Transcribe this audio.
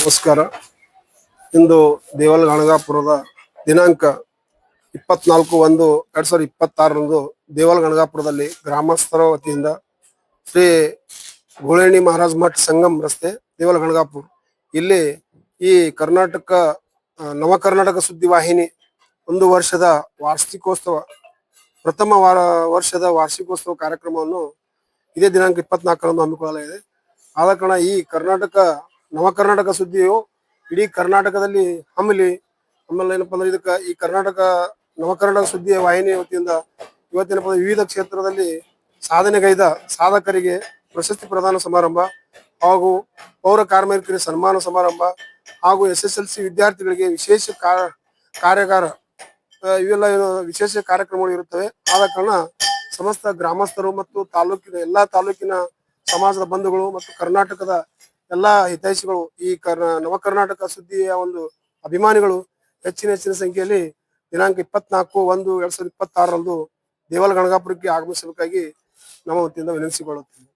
ನಮಸ್ಕಾರ. ಇಂದು ದೇವಲ ಗಣಗಾಪುರದ ದಿನಾಂಕ 24/1/2026 ದೇವಲ ಗಣಗಾಪುರದಲ್ಲಿ ಗ್ರಾಮಸ್ಥರ ವತಿಯಿಂದ ಶ್ರೀ ಗೋಳೇಣಿ ಮಹಾರಾಜ್ ಮಠ್ ಸಂಗಮ್ ರಸ್ತೆ ದೇವಲ ಗಣಗಾಪುರ ಇಲ್ಲಿ ಈ ಕರ್ನಾಟಕ ನವ ಕರ್ನಾಟಕ ಸುದ್ದಿವಾಹಿನಿ 1 ವರ್ಷದ ವಾರ್ಷಿಕೋತ್ಸವ ಪ್ರಥಮ ವರ್ಷದ ವಾರ್ಷಿಕೋತ್ಸವ ಕಾರ್ಯಕ್ರಮವನ್ನು ಇದೇ ದಿನಾಂಕ 24ರಂದು ಹಮ್ಮಿಕೊಳ್ಳಲಾಗಿದೆ. ಆದ ಕಾರಣ ಈ ನವ ಕರ್ನಾಟಕ ಸುದ್ದಿಯು ಇಡೀ ಕರ್ನಾಟಕದಲ್ಲಿ ಆಮೇಲೆ ಏನಪ್ಪಾ ಅಂದ್ರೆ ಇದಕ್ಕೆ ಈ ನವ ಕರ್ನಾಟಕ ಸುದ್ದಿಯ ವಾಹಿನಿ ವತಿಯಿಂದ ಇವತ್ತಿನ ವಿವಿಧ ಕ್ಷೇತ್ರದಲ್ಲಿ ಸಾಧನೆಗೈದ ಸಾಧಕರಿಗೆ ಪ್ರಶಸ್ತಿ ಪ್ರದಾನ ಸಮಾರಂಭ ಹಾಗೂ ಪೌರ ಕಾರ್ಮಿಕರಿಗೆ ಸನ್ಮಾನ ಸಮಾರಂಭ ಹಾಗೂ SSLC ವಿದ್ಯಾರ್ಥಿಗಳಿಗೆ ವಿಶೇಷ ಕಾರ್ಯಾಗಾರ ಇವೆಲ್ಲ ವಿಶೇಷ ಕಾರ್ಯಕ್ರಮಗಳು ಇರುತ್ತವೆ. ಆದ ಕಾರಣ ಸಮಸ್ತ ಗ್ರಾಮಸ್ಥರು ಮತ್ತು ಎಲ್ಲಾ ತಾಲೂಕಿನ ಸಮಾಜದ ಬಂಧುಗಳು ಮತ್ತು ಕರ್ನಾಟಕದ ಎಲ್ಲಾ ಹಿತೈಷಿಗಳು ಈ ನವ ಕರ್ನಾಟಕ ಸುದ್ದಿಯ ಒಂದು ಅಭಿಮಾನಿಗಳು ಹೆಚ್ಚಿನ ಸಂಖ್ಯೆಯಲ್ಲಿ ದಿನಾಂಕ 24/1/2026 ದೇವಲ ಗಣಗಾಪುರಕ್ಕೆ ಆಗಮಿಸಬೇಕಾಗಿ ನಮ್ಮ ವತಿಯಿಂದ ವಿನಂತಿಸಿಕೊಳ್ಳುತ್ತೇವೆ.